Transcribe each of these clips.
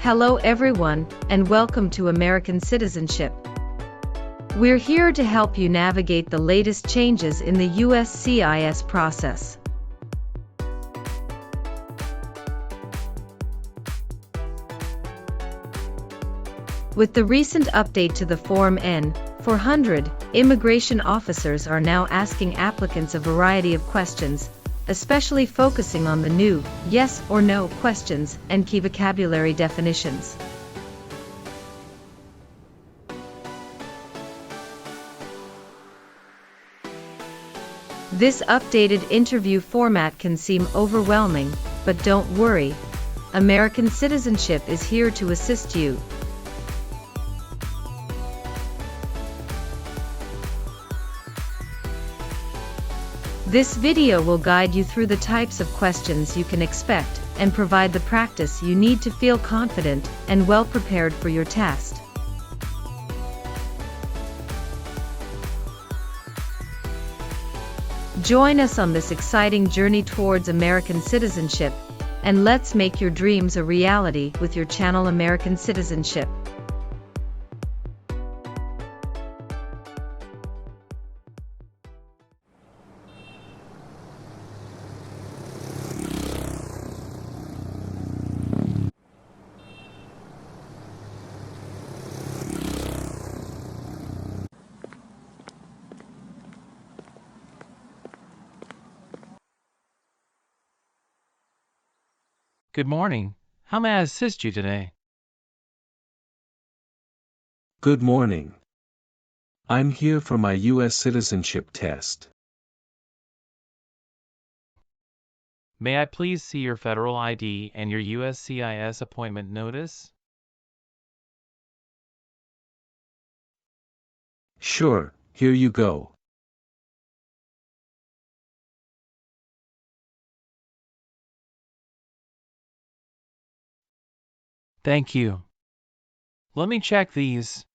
Hello everyone, and welcome to American Citizenship. We're here to help you navigate the latest changes in the USCIS process. With the recent update to the Form N-400, immigration officers are now asking applicants a variety of questions, especially focusing on the new yes or no questions and key vocabulary definitions. This updated interview format can seem overwhelming, but don't worry. American Citizenship is here to assist you. This video will guide you through the types of questions you can expect and provide the practice you need to feel confident and well prepared for your test. Join us on this exciting journey towards American citizenship, and let's make your dreams a reality with your channel American Citizenship. Good morning. How may I assist you today? Good morning. I'm here for my U.S. citizenship test. May I please see your federal ID and your USCIS appointment notice? Sure, here you go. Thank you. Let me check these.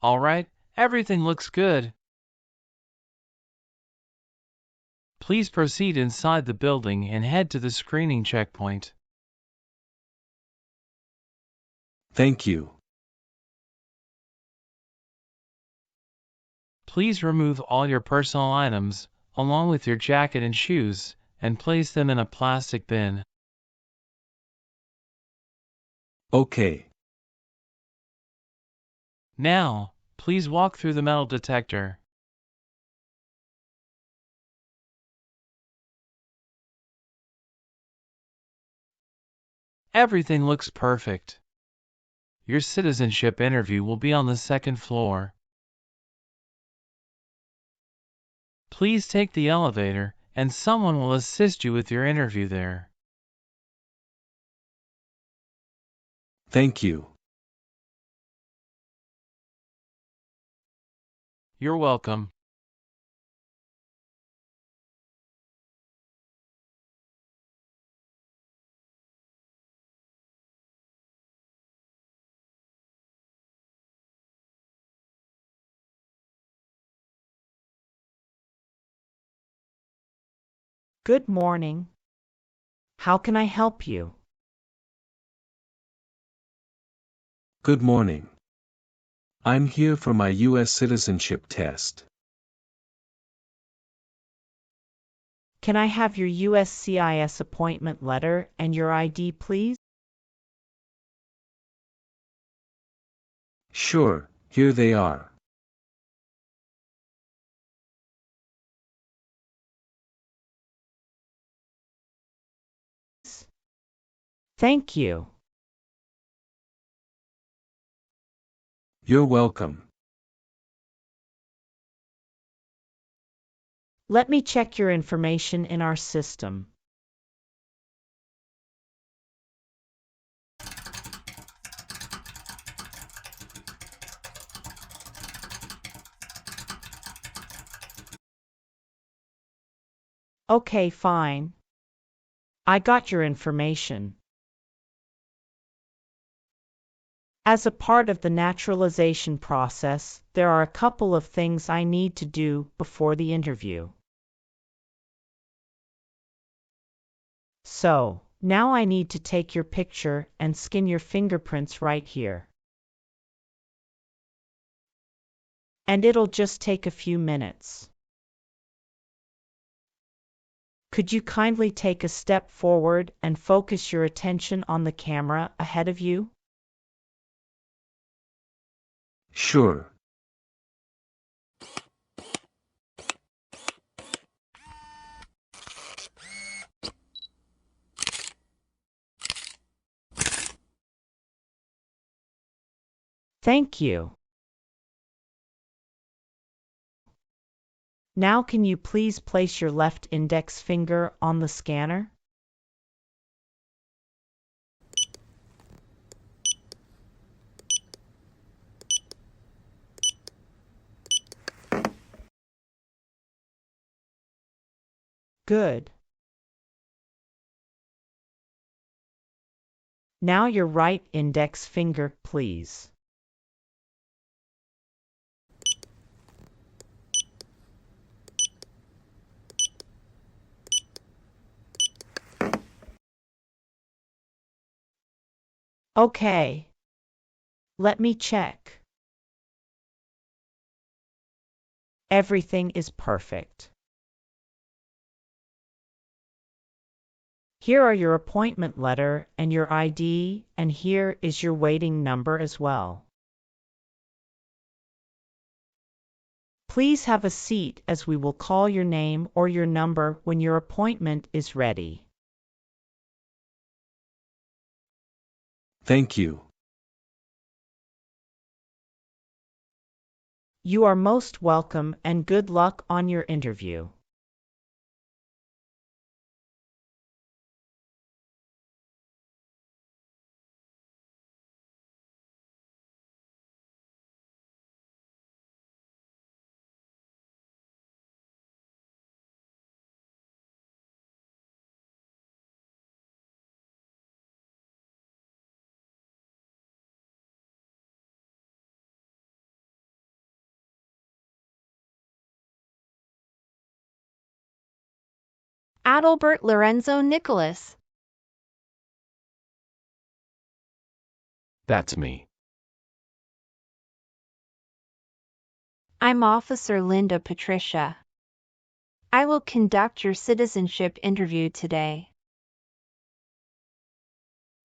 All right, everything looks good. Please proceed inside the building and head to the screening checkpoint. Thank you. Please remove all your personal items, along with your jacket and shoes, and place them in a plastic bin. Okay. Now, please walk through the metal detector. Everything looks perfect. Your citizenship interview will be on the second floor. Please take the elevator, and someone will assist you with your interview there. Thank you. You're welcome. Good morning. How can I help you? Good morning. I'm here for my U.S. citizenship test. Can I have your USCIS appointment letter and your ID, please? Sure, here they are. Thank you. You're welcome. Let me check your information in our system. Okay, fine. I got your information. As a part of the naturalization process, there are a couple of things I need to do before the interview. So, Now I need to take your picture and scan your fingerprints right here. And it'll just take a few minutes. Could you kindly take a step forward and focus your attention on the camera ahead of you? Sure. Thank you. Now can you please place your left index finger on the scanner? Good. Now your right index finger, please. Okay. Let me check. Everything is perfect. Here are your appointment letter and your ID, and here is your waiting number as well. Please have a seat as we will call your name or your number when your appointment is ready. Thank you. You are most welcome and good luck on your interview. Adalbert Lorenzo Nicholas. That's me. I'm Officer Linda Patricia. I will conduct your citizenship interview today.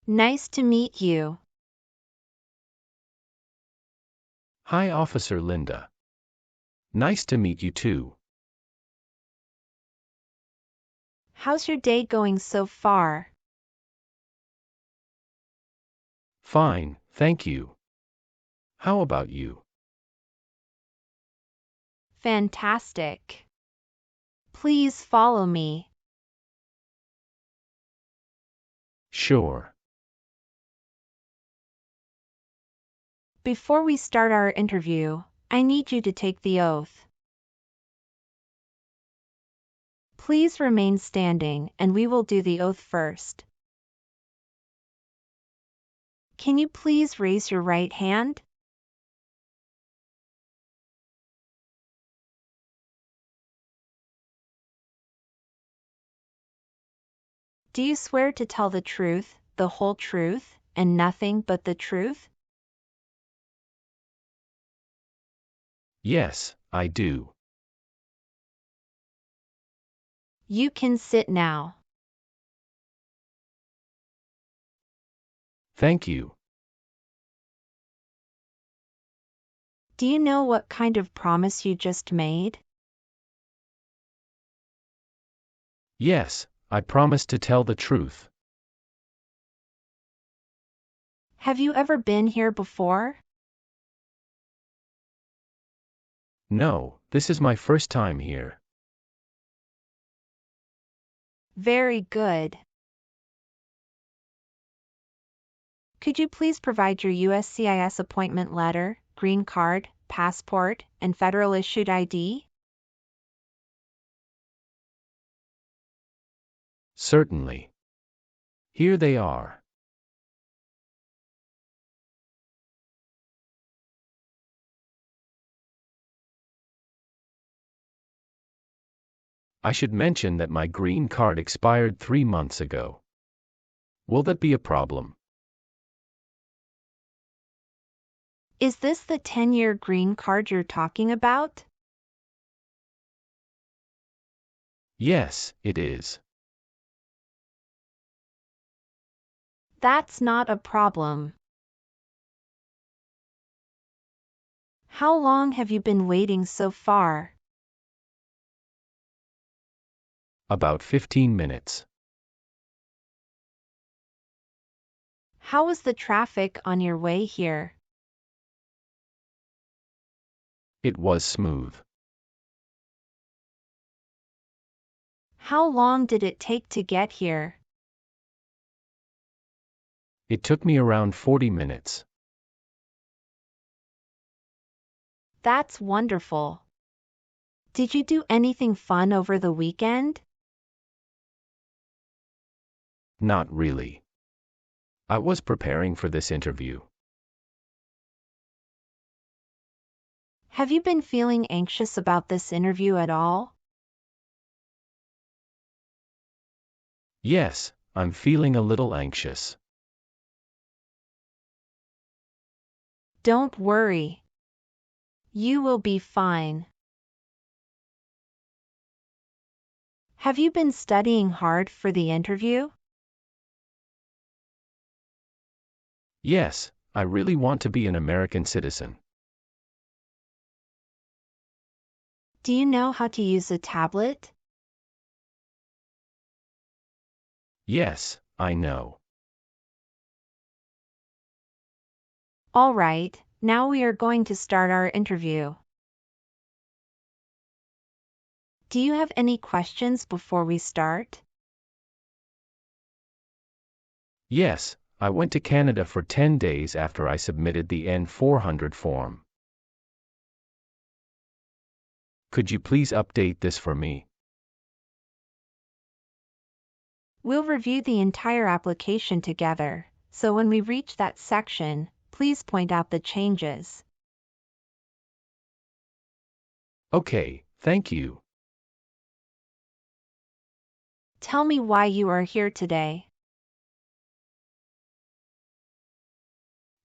Nice to meet you. Hi, Officer Linda. Nice to meet you too. How's your day going so far? Fine, thank you. How about you? Fantastic. Please follow me. Sure. Before we start our interview, I need you to take the oath. Please remain standing and we will do the oath first. Can you please raise your right hand? Do you swear to tell the truth, the whole truth, and nothing but the truth? Yes, I do. You can sit now. Thank you. Do you know what kind of promise you just made? Yes, I promise to tell the truth. Have you ever been here before? No, this is my first time here. Very good. Could you please provide your USCIS appointment letter, green card, passport, and federal issued ID? Certainly. Here they are. I should mention that my green card expired 3 months ago. Will that be a problem? Is this the 10-year green card you're talking about? Yes, it is. That's not a problem. How long have you been waiting so far? About 15 minutes. How was the traffic on your way here? It was smooth. How long did it take to get here? It took me around 40 minutes. That's wonderful. Did you do anything fun over the weekend? Not really. I was preparing for this interview. Have you been feeling anxious about this interview at all? Yes, I'm feeling a little anxious. Don't worry. You will be fine. Have you been studying hard for the interview? Yes, I really want to be an American citizen. Do you know how to use a tablet? Yes, I know. All right, now we are going to start our interview. Do you have any questions before we start? Yes, I went to Canada for 10 days after I submitted the N-400 form. Could you please update this for me? We'll review the entire application together, so when we reach that section, please point out the changes. Okay, thank you. Tell me why you are here today.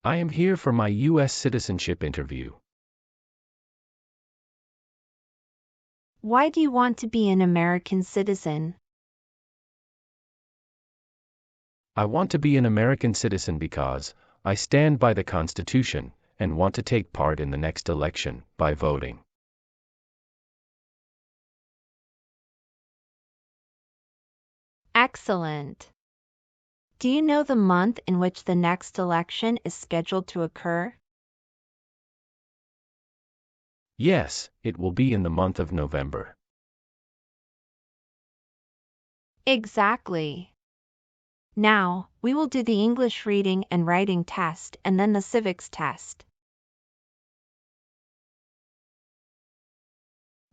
I am here for my U.S. citizenship interview. Why do you want to be an American citizen? I want to be an American citizen because I stand by the Constitution and want to take part in the next election by voting. Excellent. Do you know the month in which the next election is scheduled to occur? Yes, it will be in the month of November. Exactly. Now, we will do the English reading and writing test and then the civics test.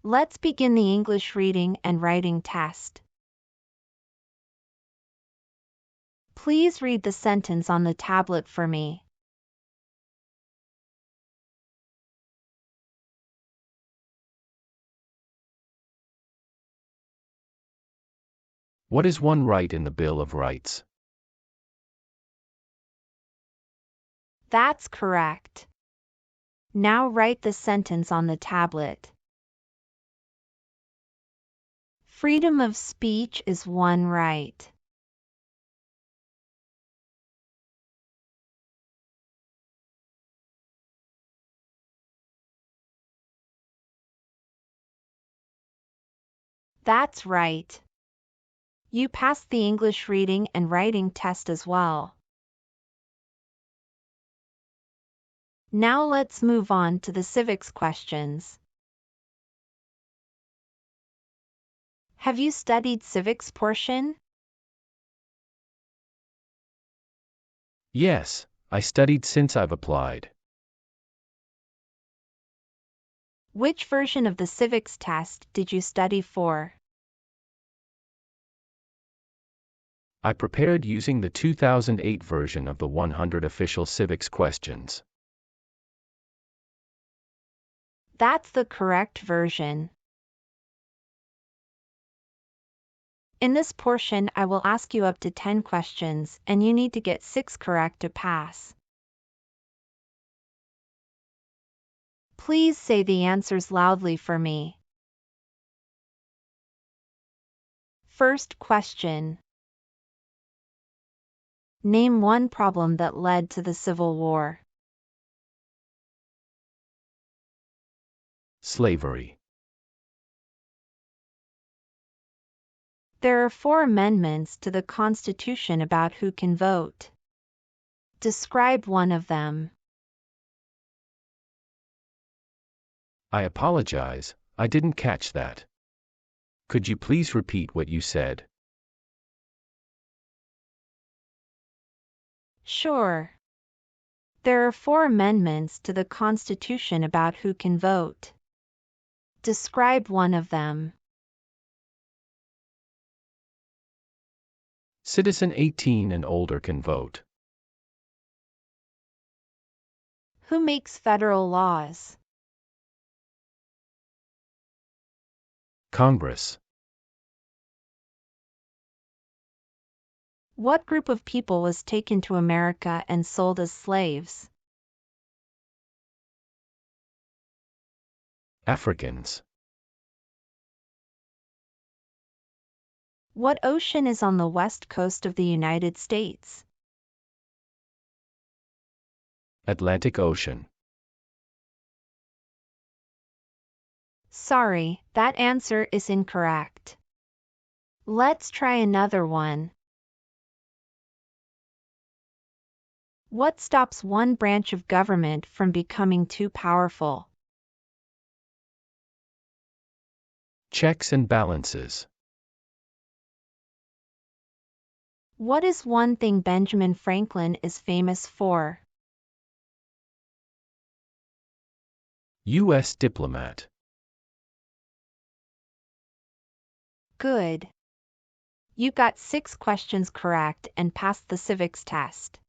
Let's begin the English reading and writing test. Please read the sentence on the tablet for me. What is one right in the Bill of Rights? That's correct. Now write the sentence on the tablet. Freedom of speech is one right. That's right. You passed the English reading and writing test as well. Now let's move on to the civics questions. Have you studied civics portion? Yes, I studied since I've applied. Which version of the civics test did you study for? I prepared using the 2008 version of the 100 official civics questions. That's the correct version. In this portion, I will ask you up to 10 questions, and you need to get 6 correct to pass. Please say the answers loudly for me. First question. Name one problem that led to the Civil War. Slavery. There are 4 amendments to the Constitution about who can vote. Describe one of them. I apologize, I didn't catch that. Could you please repeat what you said? Sure. There are 4 amendments to the Constitution about who can vote. Describe one of them. Citizen 18 and older can vote. Who makes federal laws? Congress. What group of people was taken to America and sold as slaves? Africans. What ocean is on the west coast of the United States? Atlantic Ocean. Sorry, that answer is incorrect. Let's try another one. What stops one branch of government from becoming too powerful? Checks and balances. What is one thing Benjamin Franklin is famous for? U.S. diplomat. Good. You got 6 questions correct and passed the civics test.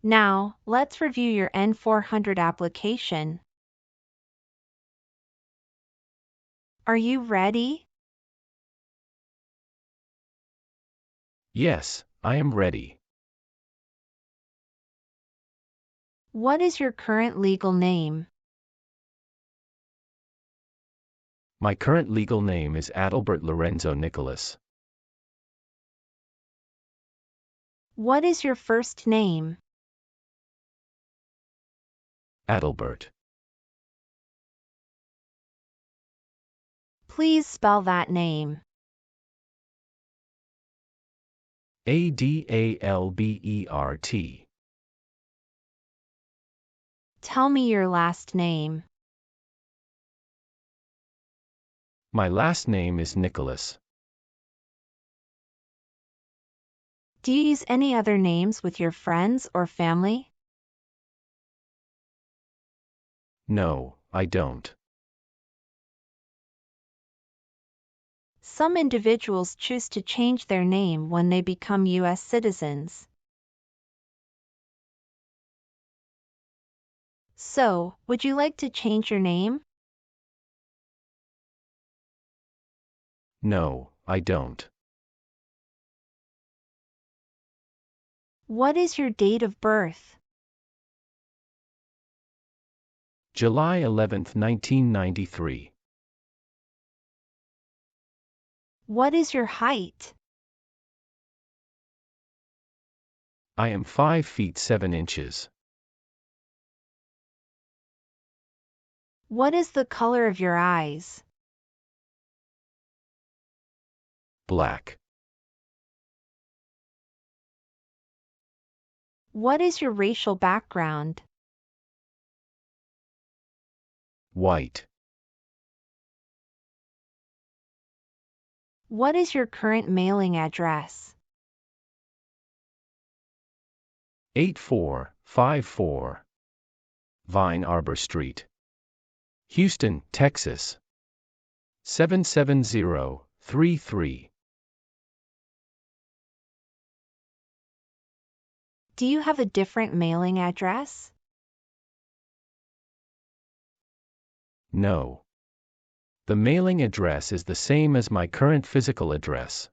Now, let's review your N-400 application. Are you ready? Yes, I am ready. What is your current legal name? My current legal name is Adalbert Lorenzo Nicholas. What is your first name? Adalbert. Please spell that name. Adalbert. Tell me your last name. My last name is Nicholas. Do you use any other names with your friends or family? No, I don't. Some individuals choose to change their name when they become U.S. citizens. So, would you like to change your name? No, I don't. What is your date of birth? July 11, 1993. What is your height? I am 5 feet 7 inches. What is the color of your eyes? Black. What is your racial background? White. What is your current mailing address? 8454 Vine Arbor Street, Houston, Texas 77033. Do you have a different mailing address? No. The mailing address is the same as my current physical address.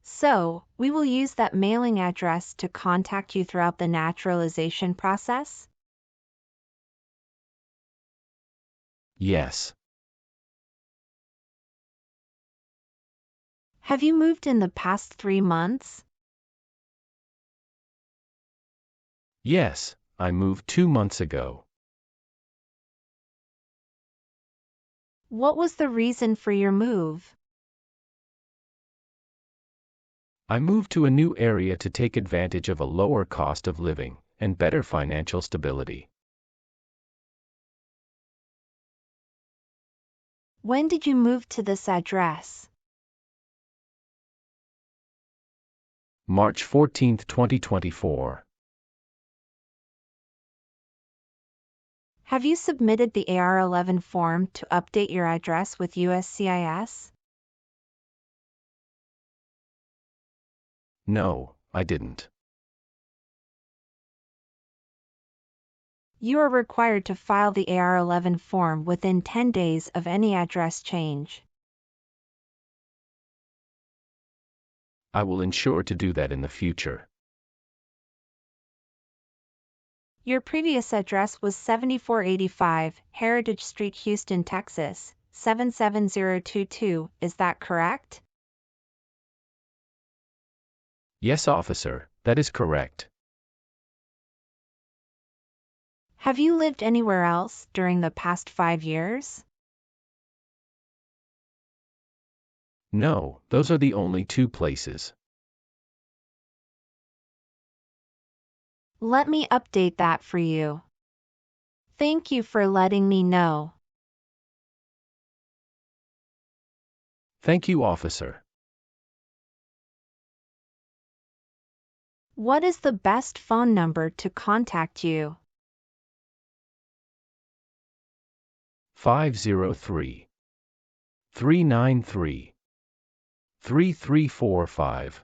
So, we will use that mailing address to contact you throughout the naturalization process? Yes. Have you moved in the past 3 months? Yes, I moved 2 months ago. What was the reason for your move? I moved to a new area to take advantage of a lower cost of living and better financial stability. When did you move to this address? March 14, 2024. Have you submitted the AR-11 form to update your address with USCIS? No, I didn't. You are required to file the AR-11 form within 10 days of any address change. I will ensure to do that in the future. Your previous address was 7485 Heritage Street, Houston, Texas, 77022, is that correct? Yes, officer, that is correct. Have you lived anywhere else during the past 5 years? No, those are the only 2 places. Let me update that for you. Thank you for letting me know. Thank you, officer. What is the best phone number to contact you? 503 393 3345.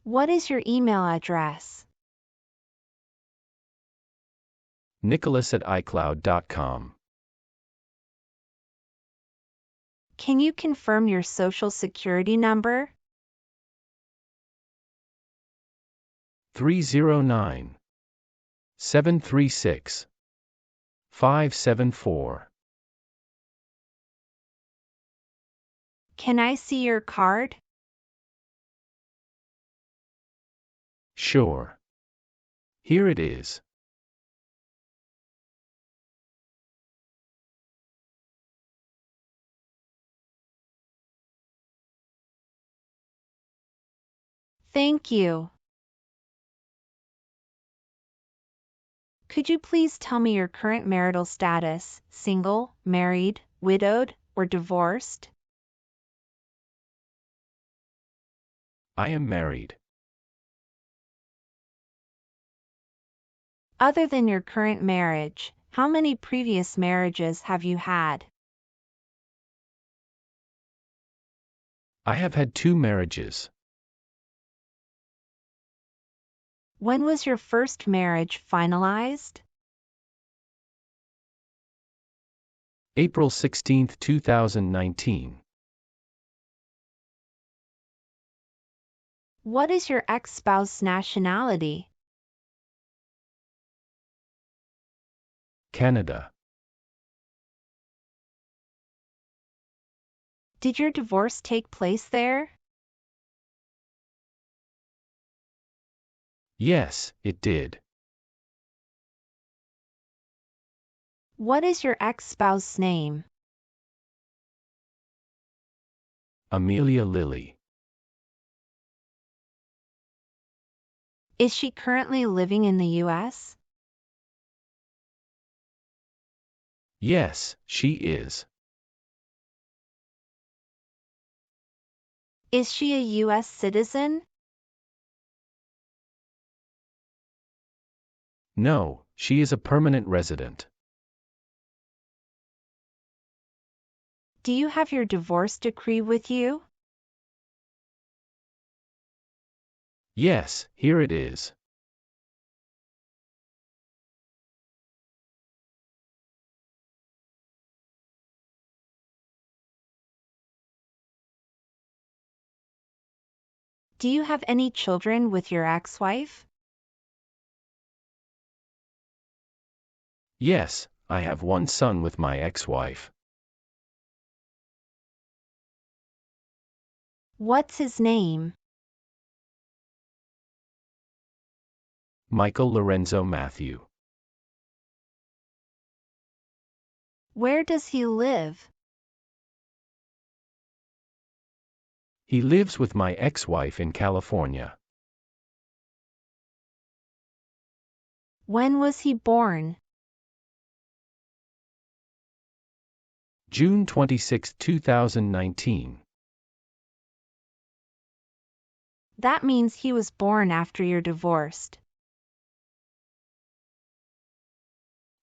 What is your email address? Nicholas@icloud.com. Can you confirm your social security number? 309 736 574. Can I see your card? Sure. Here it is. Thank you. Could you please tell me your current marital status, single, married, widowed, or divorced? I am married. Other than your current marriage, how many previous marriages have you had? I have had 2 marriages. When was your first marriage finalized? April 16, 2019. What is your ex-spouse's nationality? Canada. Did your divorce take place there? Yes, it did. What is your ex-spouse's name? Amelia Lilly. Is she currently living in the U.S.? Yes, she is. Is she a U.S. citizen? No, she is a permanent resident. Do you have your divorce decree with you? Yes, here it is. Do you have any children with your ex-wife? Yes, I have one son with my ex-wife. What's his name? Michael Lorenzo Matthew. Where does he live? He lives with my ex-wife in California. When was he born? June 26, 2019. That means he was born after you're divorced.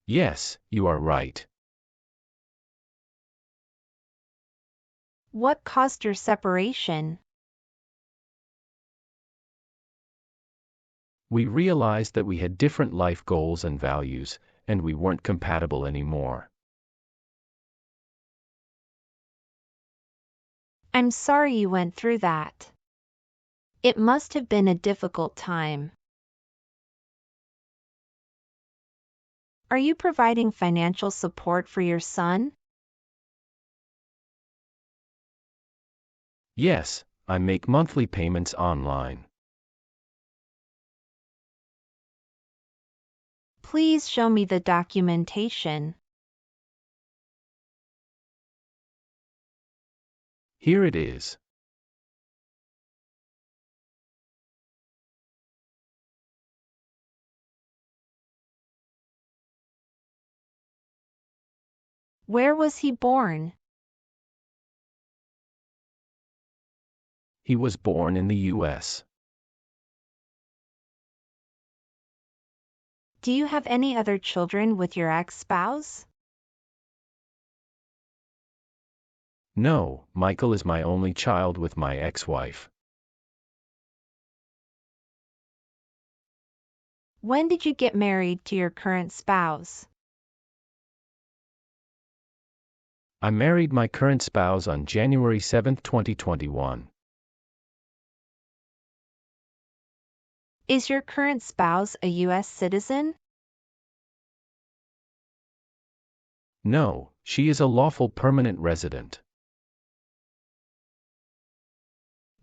Yes, you are right. What caused your separation? We realized that we had different life goals and values, and we weren't compatible anymore. I'm sorry you went through that. It must have been a difficult time. Are you providing financial support for your son? Yes, I make monthly payments online. Please show me the documentation. Here it is. Where was he born? He was born in the U.S. Do you have any other children with your ex-spouse? No, Michael is my only child with my ex-wife. When did you get married to your current spouse? I married my current spouse on January 7, 2021. Is your current spouse a U.S. citizen? No, she is a lawful permanent resident.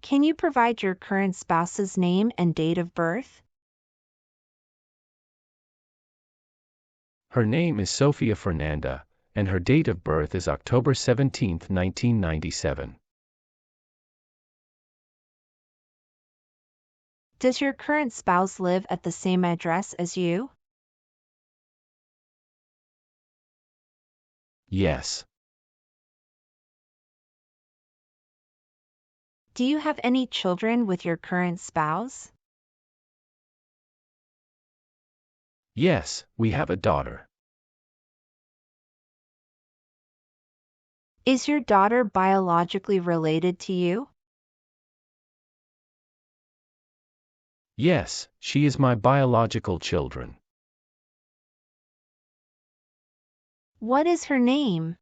Can you provide your current spouse's name and date of birth? Her name is Sofia Fernanda, and her date of birth is October 17, 1997. Does your current spouse live at the same address as you? Yes. Do you have any children with your current spouse? Yes, we have a daughter. Is your daughter biologically related to you? Yes, she is my biological children. What is her name?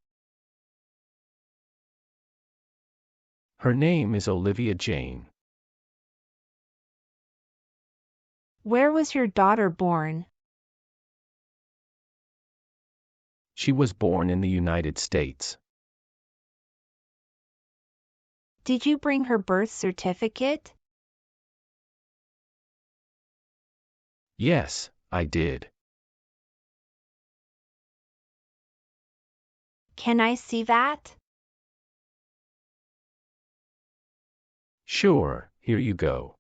Her name is Olivia Jane. Where was your daughter born? She was born in the United States. Did you bring her birth certificate? Yes, I did. Can I see that? Sure, here you go.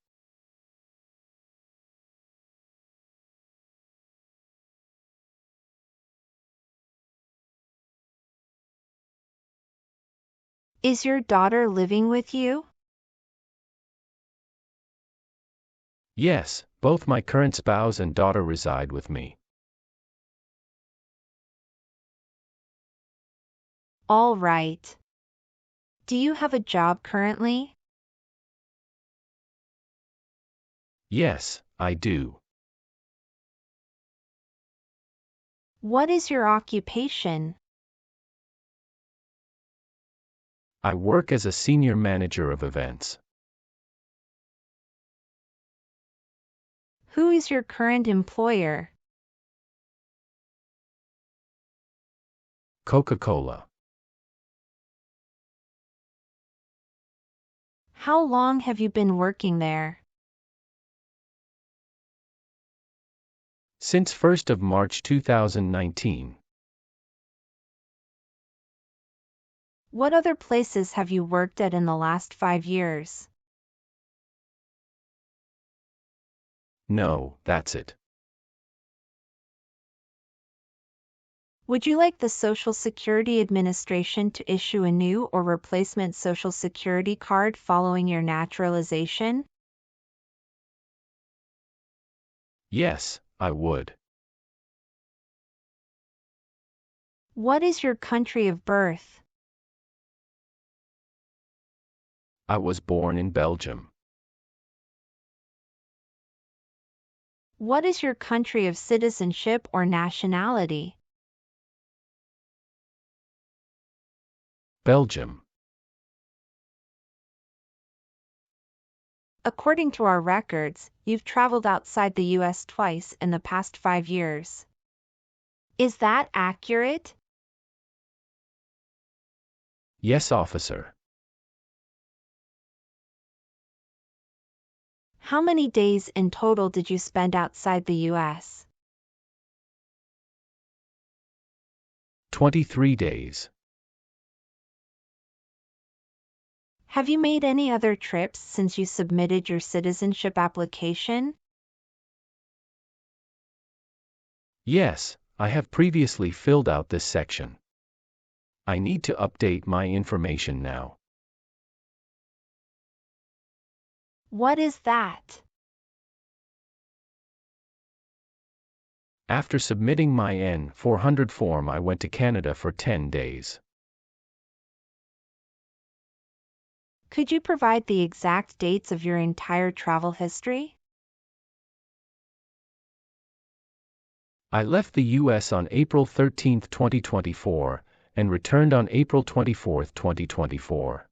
Is your daughter living with you? Yes, both my current spouse and daughter reside with me. All right. Do you have a job currently? Yes, I do. What is your occupation? I work as a senior manager of events. Who is your current employer? Coca-Cola. How long have you been working there? Since 1st of March 2019. What other places have you worked at in the last 5 years? No, that's it. Would you like the Social Security Administration to issue a new or replacement Social Security card following your naturalization? Yes, I would. What is your country of birth? I was born in Belgium. What is your country of citizenship or nationality? Belgium. According to our records, you've traveled outside the U.S. twice in the past 5 years. Is that accurate? Yes, officer. How many days in total did you spend outside the U.S.? 23 days. Have you made any other trips since you submitted your citizenship application? Yes, I have previously filled out this section. I need to update my information now. What is that? After submitting my N-400 form, I went to Canada for 10 days. Could you provide the exact dates of your entire travel history? I left the U.S. on April 13, 2024, and returned on April 24, 2024.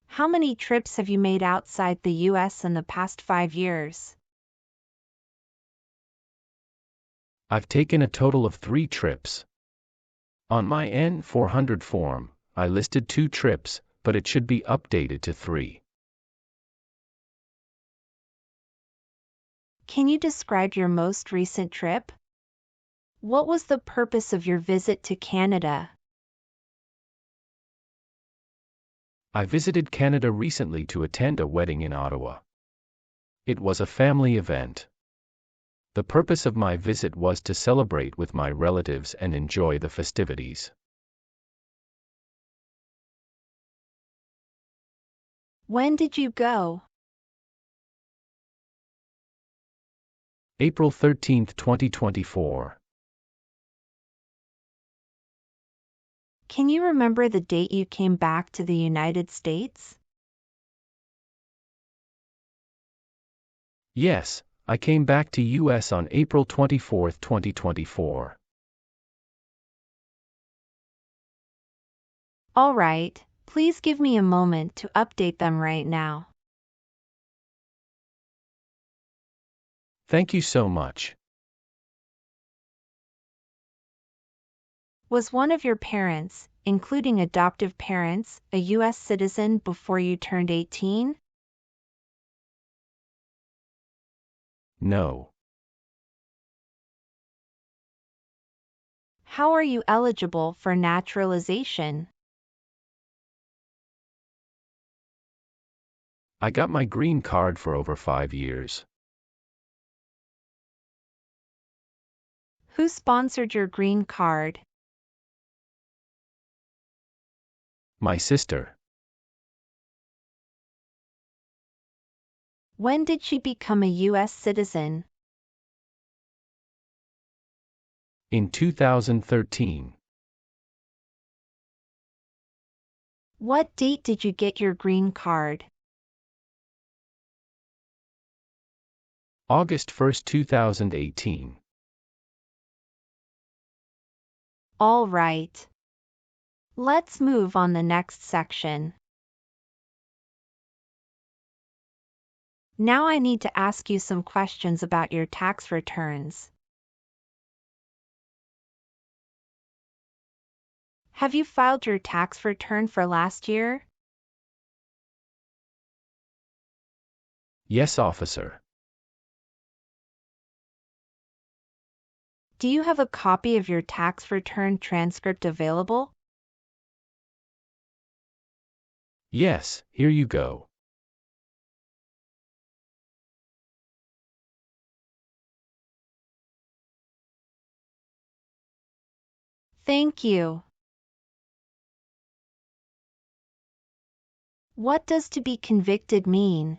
How many trips have you made outside the U.S. in the past 5 years? I've taken a total of 3 trips. On my N-400 form, I listed 2 trips, but it should be updated to 3. Can you describe your most recent trip? What was the purpose of your visit to Canada? I visited Canada recently to attend a wedding in Ottawa. It was a family event. The purpose of my visit was to celebrate with my relatives and enjoy the festivities. When did you go? April 13, 2024. Can you remember the date you came back to the United States? Yes, I came back to U.S. on April 24, 2024. All right, please give me a moment to update them right now. Thank you so much. Was one of your parents, including adoptive parents, a U.S. citizen before you turned 18? No. How are you eligible for naturalization? I got my green card for over 5 years. Who sponsored your green card? My sister. When did she become a U.S. citizen? In 2013. What date did you get your green card? August 1, 2018. All right. Let's move on the next section. Now I need to ask you some questions about your tax returns. Have you filed your tax return for last year? Yes, officer. Do you have a copy of your tax return transcript available? Yes, here you go. Thank you. What does to be convicted mean?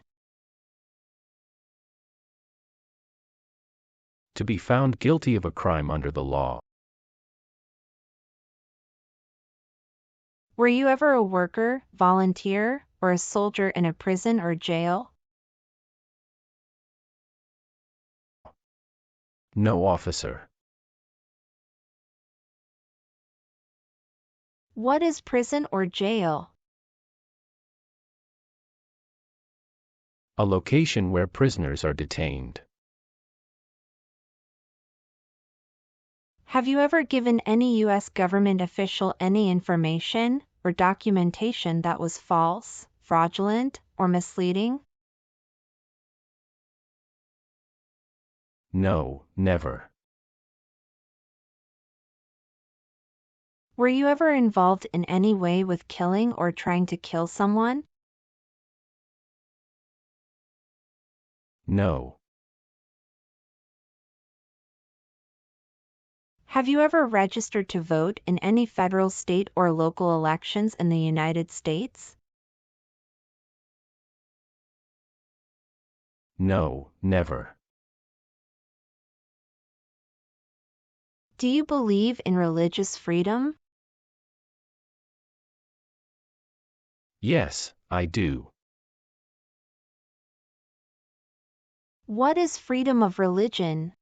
To be found guilty of a crime under the law. Were you ever a worker, volunteer, or a soldier in a prison or jail? No, officer. What is prison or jail? A location where prisoners are detained. Have you ever given any U.S. government official any information or documentation that was false, fraudulent, or misleading? No, never. Were you ever involved in any way with killing or trying to kill someone? No. Have you ever registered to vote in any federal, state, or local elections in the United States? No, never. Do you believe in religious freedom? Yes, I do. What is freedom of religion?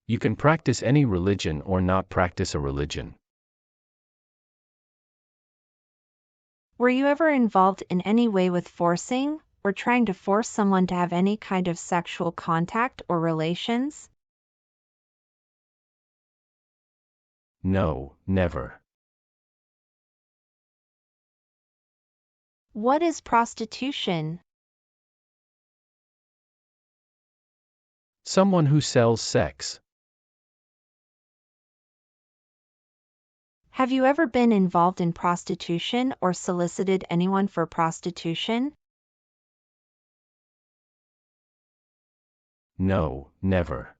You can practice any religion or not practice a religion. Were you ever involved in any way with forcing, or trying to force someone to have any kind of sexual contact or relations? No, never. What is prostitution? Someone who sells sex. Have you ever been involved in prostitution or solicited anyone for prostitution? No, never.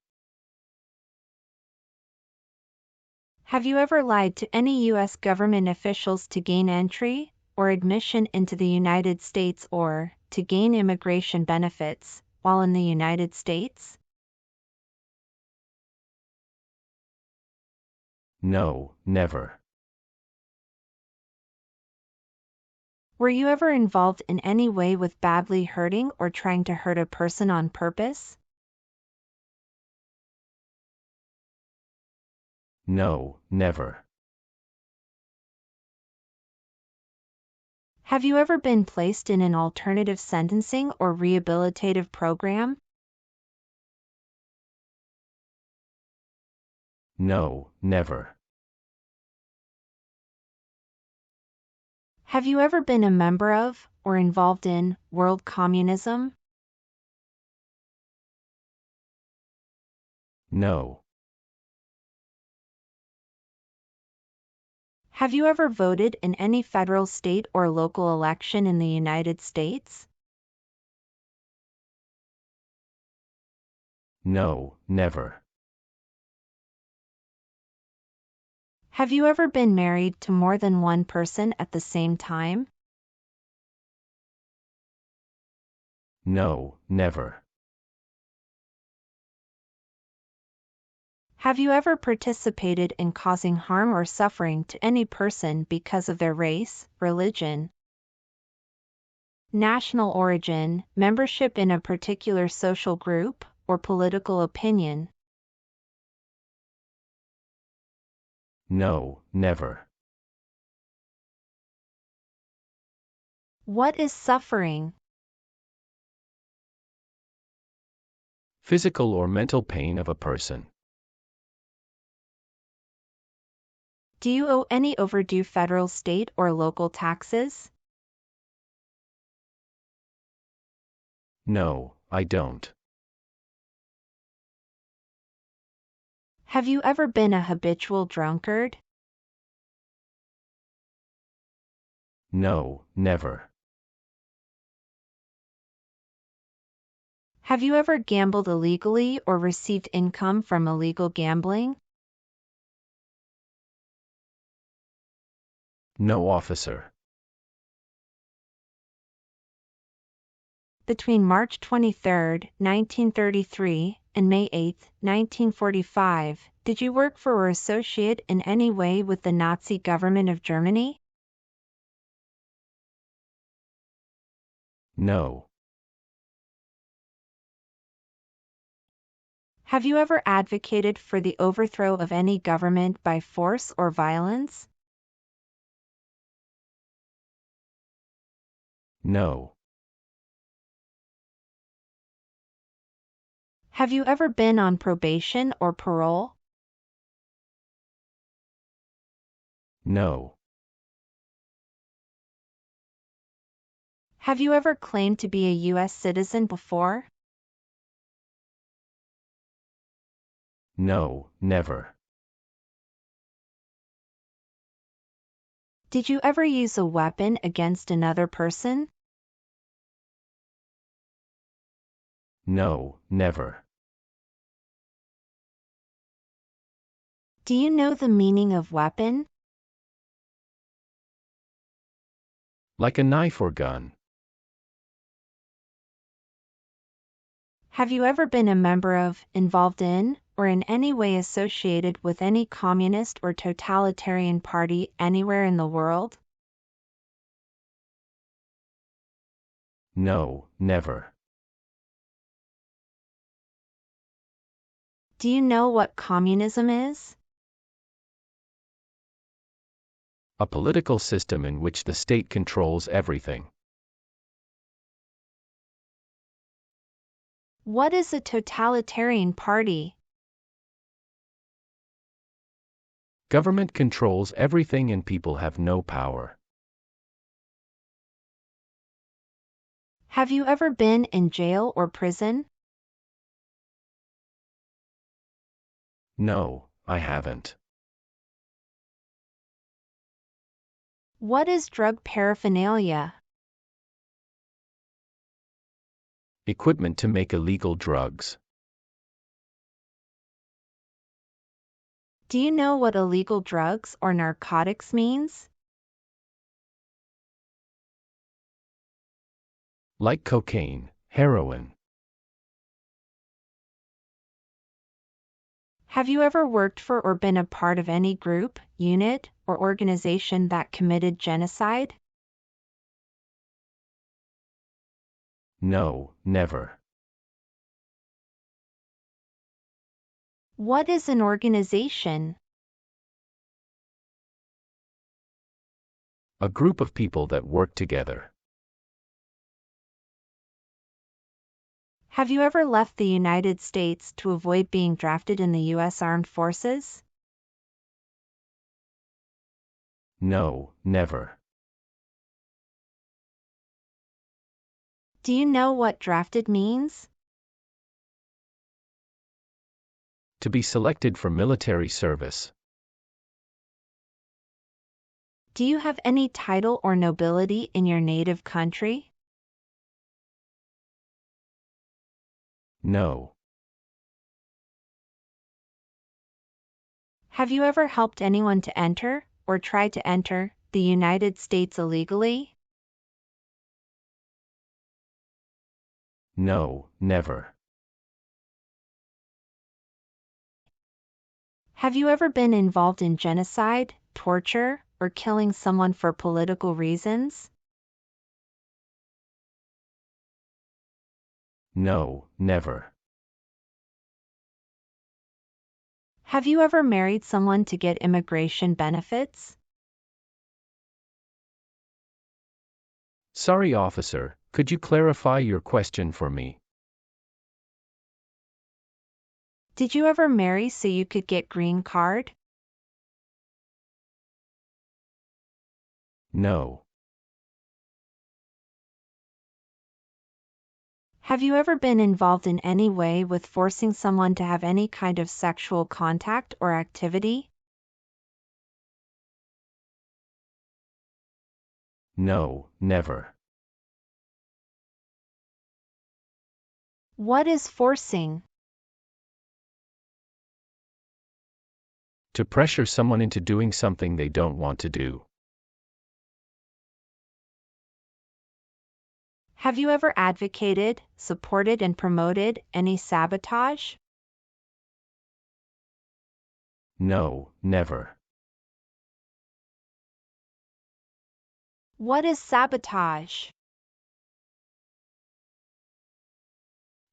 Have you ever lied to any U.S. government officials to gain entry or admission into the United States or to gain immigration benefits while in the United States? No, never. Were you ever involved in any way with badly hurting or trying to hurt a person on purpose? No, never. Have you ever been placed in an alternative sentencing or rehabilitative program? No, never. Have you ever been a member of or involved in world communism? No. Have you ever voted in any federal, state, or local election in the United States? No, never. Have you ever been married to more than one person at the same time? No, never. Have you ever participated in causing harm or suffering to any person because of their race, religion, national origin, membership in a particular social group, or political opinion? No, never. What is suffering? Physical or mental pain of a person. Do you owe any overdue federal, state, or local taxes? No, I don't. Have you ever been a habitual drunkard? No, never. Have you ever gambled illegally or received income from illegal gambling? No, officer. Between March 23, 1933, and May 8, 1945, did you work for or associate in any way with the Nazi government of Germany? No. Have you ever advocated for the overthrow of any government by force or violence? No. Have you ever been on probation or parole? No. Have you ever claimed to be a U.S. citizen before? No, never. Did you ever use a weapon against another person? No, never. Do you know the meaning of weapon? Like a knife or gun. Have you ever been a member of, involved in, or in any way associated with any communist or totalitarian party anywhere in the world? No, never. Do you know what communism is? A political system in which the state controls everything. What is a totalitarian party? Government controls everything and people have no power. Have you ever been in jail or prison? No, I haven't. What is drug paraphernalia? Equipment to make illegal drugs. Do you know what illegal drugs or narcotics means? Like cocaine, heroin. Have you ever worked for or been a part of any group, unit, or organization that committed genocide? No, never. What is an organization? A group of people that work together. Have you ever left the United States to avoid being drafted in the U.S. Armed Forces? No, never. Do you know what drafted means? To be selected for military service. Do you have any title or nobility in your native country? No. Have you ever helped anyone to enter, or try to enter, the United States illegally? No, never. Have you ever been involved in genocide, torture, or killing someone for political reasons? No, never. Have you ever married someone to get immigration benefits? Sorry, officer, could you clarify your question for me? Did you ever marry so you could get green card? No. Have you ever been involved in any way with forcing someone to have any kind of sexual contact or activity? No, never. What is forcing? To pressure someone into doing something they don't want to do. Have you ever advocated, supported, and promoted any sabotage? No, never. What is sabotage?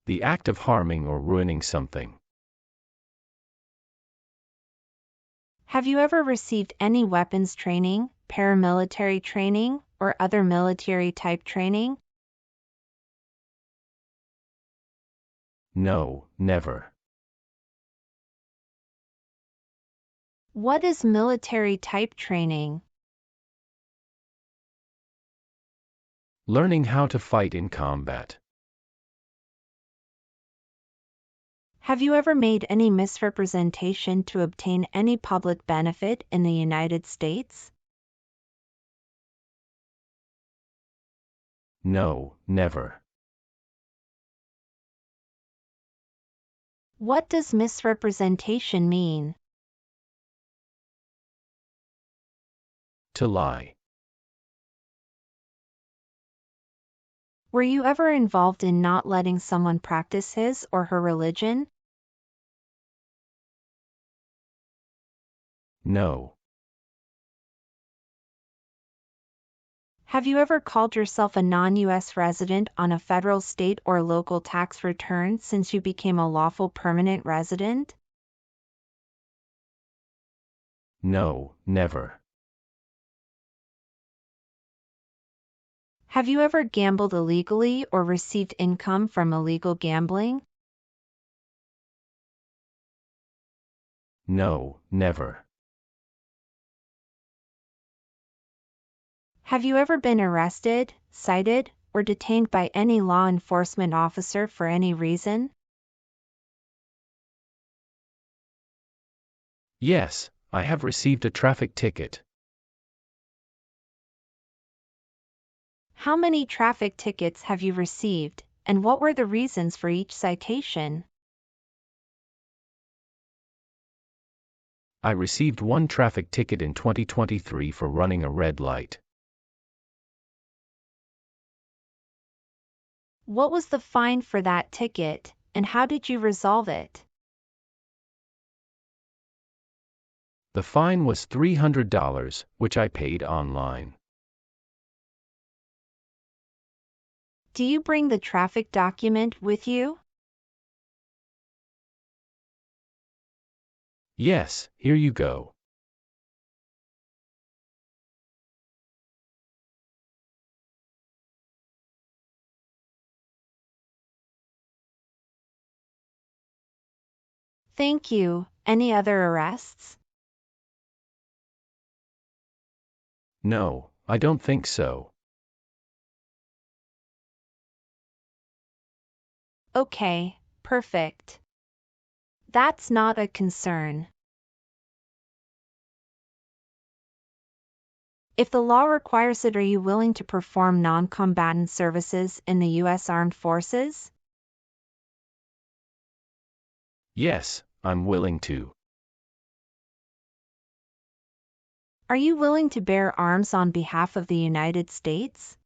The act of harming or ruining something. Have you ever received any weapons training, paramilitary training, or other military type training? No, never. What is military type training? Learning how to fight in combat. Have you ever made any misrepresentation to obtain any public benefit in the United States? No, never. What does misrepresentation mean? To lie. Were you ever involved in not letting someone practice his or her religion? No. Have you ever called yourself a non-U.S. resident on a federal, state, or local tax return since you became a lawful permanent resident? No, never. Have you ever gambled illegally or received income from illegal gambling? No, never. Have you ever been arrested, cited, or detained by any law enforcement officer for any reason? Yes, I have received a traffic ticket. How many traffic tickets have you received, and what were the reasons for each citation? I received one traffic ticket in 2023 for running a red light. What was the fine for that ticket, and how did you resolve it? The fine was $300, which I paid online. Do you bring the traffic document with you? Yes, here you go. Thank you. Any other arrests? No, I don't think so. Okay, perfect. That's not a concern. If the law requires it, are you willing to perform non-combatant services in the U.S. Armed Forces? Yes, I'm willing to. Are you willing to bear arms on behalf of the United States?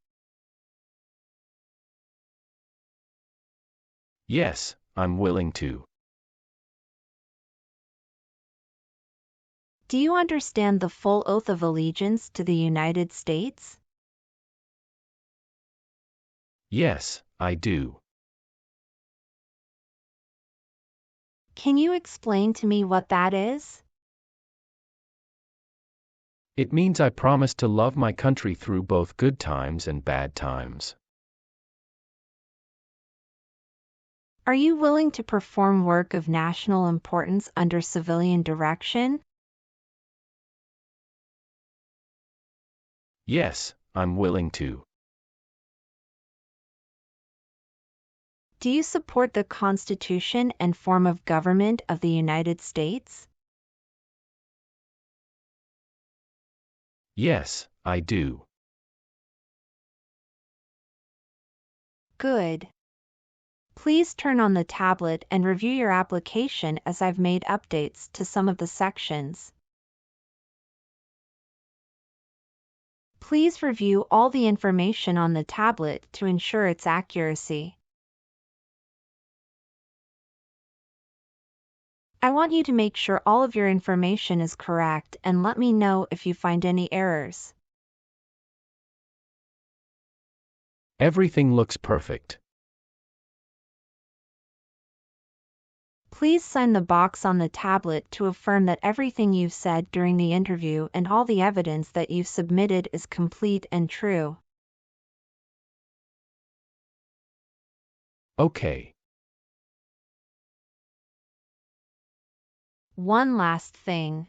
Yes, I'm willing to. Do you understand the full oath of allegiance to the United States? Yes, I do. Can you explain to me what that is? It means I promise to love my country through both good times and bad times. Are you willing to perform work of national importance under civilian direction? Yes, I'm willing to. Do you support the Constitution and form of government of the United States? Yes, I do. Good. Please turn on the tablet and review your application as I've made updates to some of the sections. Please review all the information on the tablet to ensure its accuracy. I want you to make sure all of your information is correct and let me know if you find any errors. Everything looks perfect. Please sign the box on the tablet to affirm that everything you've said during the interview and all the evidence that you've submitted is complete and true. Okay. One last thing.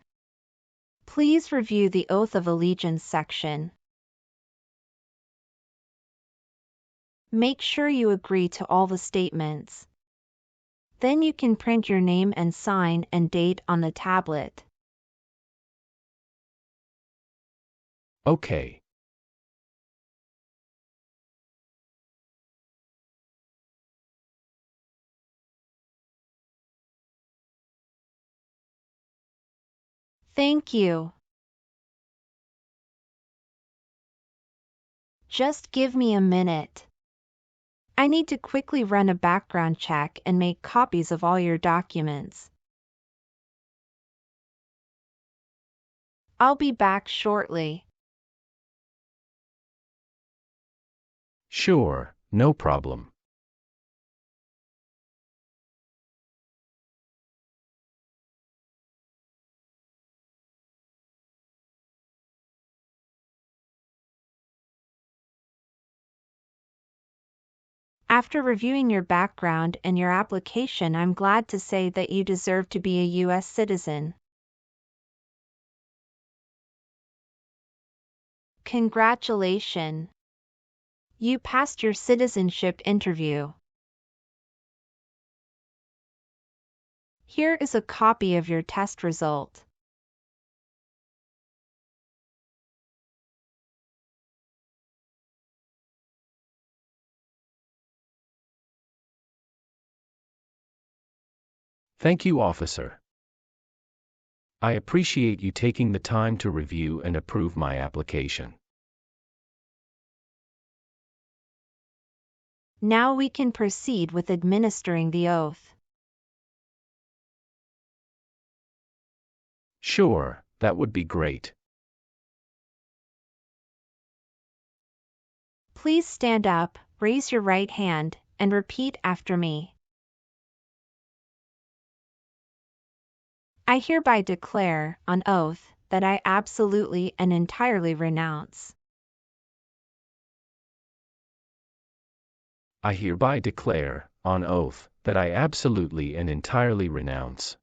Please review the Oath of Allegiance section. Make sure you agree to all the statements. Then you can print your name and sign and date on the tablet. Okay. Thank you. Just give me a minute. I need to quickly run a background check and make copies of all your documents. I'll be back shortly. Sure, no problem. After reviewing your background and your application, I'm glad to say that you deserve to be a U.S. citizen. Congratulations! You passed your citizenship interview. Here is a copy of your test result. Thank you, officer. I appreciate you taking the time to review and approve my application. Now we can proceed with administering the oath. Sure, that would be great. Please stand up, raise your right hand, and repeat after me. I hereby declare, on oath, that I absolutely and entirely renounce. I hereby declare, on oath, that I absolutely and entirely renounce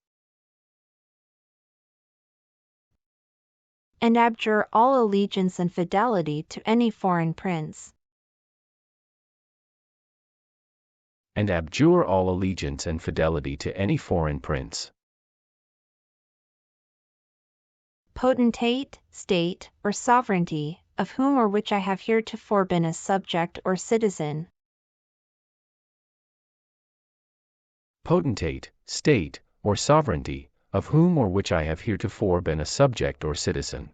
And abjure all allegiance and fidelity to any foreign prince, and abjure all allegiance and fidelity to any foreign prince, potentate, state, or sovereignty, of whom or which I have heretofore been a subject or citizen, potentate, state, or sovereignty, of whom or which I have heretofore been a subject or citizen,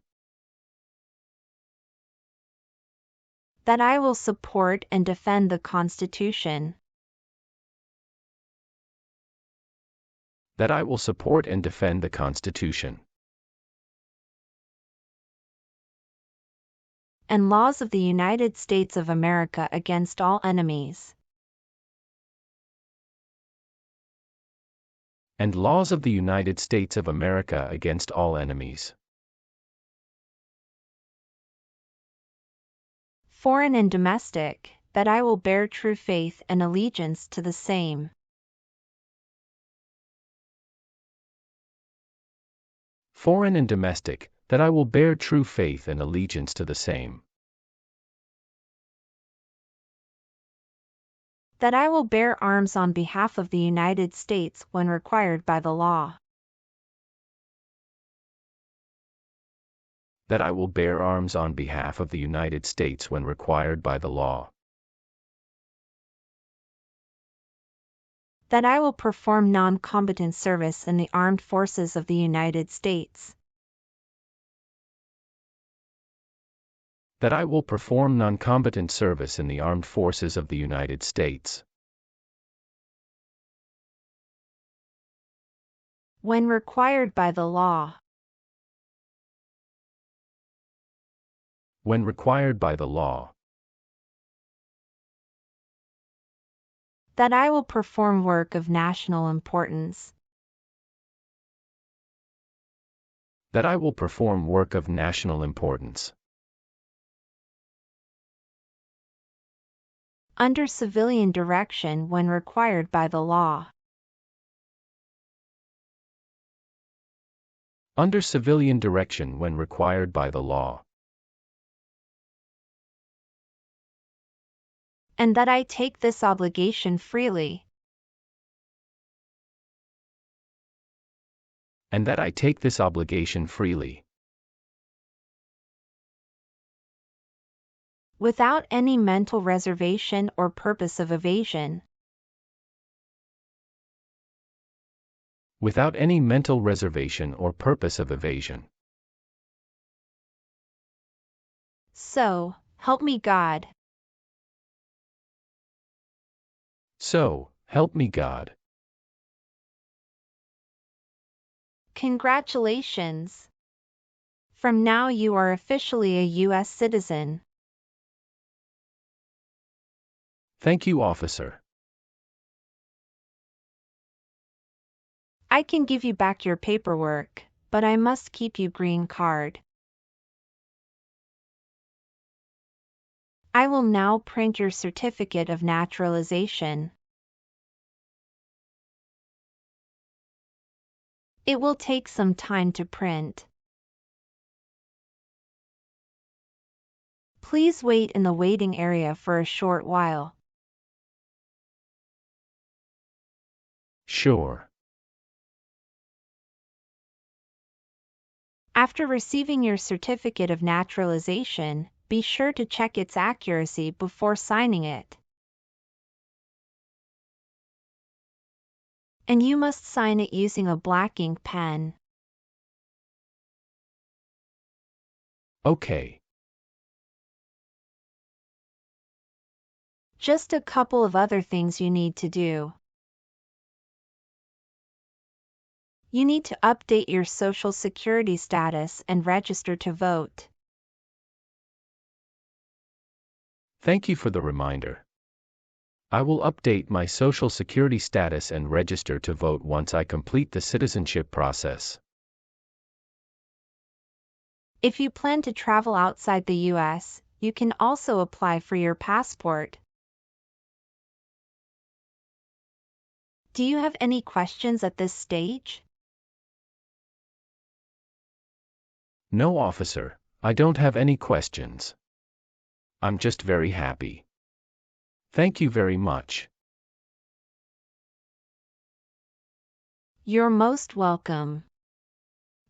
that I will support and defend the Constitution, that I will support and defend the Constitution and laws of the United States of America against all enemies, and laws of the United States of America against all enemies, Foreign and domestic, that I will bear true faith and allegiance to the same. Foreign and domestic, that I will bear true faith and allegiance to the same. That I will bear arms on behalf of the United States when required by the law. That I will bear arms on behalf of the United States when required by the law. That I will perform non-combatant service in the armed forces of the United States. That I will perform non-combatant service in the armed forces of the United States. When required by the law. When required by the law. That I will perform work of national importance. That I will perform work of national importance. Under civilian direction when required by the law. Under civilian direction when required by the law. And that I take this obligation freely. And that I take this obligation freely. Without any mental reservation or purpose of evasion. Without any mental reservation or purpose of evasion. So, help me God. So, help me God. Congratulations. From now you are officially a U.S. citizen. Thank you, officer. I can give you back your paperwork, but I must keep your green card. I will now print your certificate of naturalization. It will take some time to print. Please wait in the waiting area for a short while. Sure. After receiving your certificate of naturalization, be sure to check its accuracy before signing it. And you must sign it using a black ink pen. Okay. Just a couple of other things you need to do. You need to update your Social Security status and register to vote. Thank you for the reminder. I will update my Social Security status and register to vote once I complete the citizenship process. If you plan to travel outside the U.S., you can also apply for your passport. Do you have any questions at this stage? No, officer, I don't have any questions. I'm just very happy. Thank you very much. You're most welcome.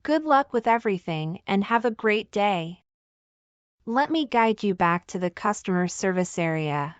Good luck with everything and have a great day. Let me guide you back to the customer service area.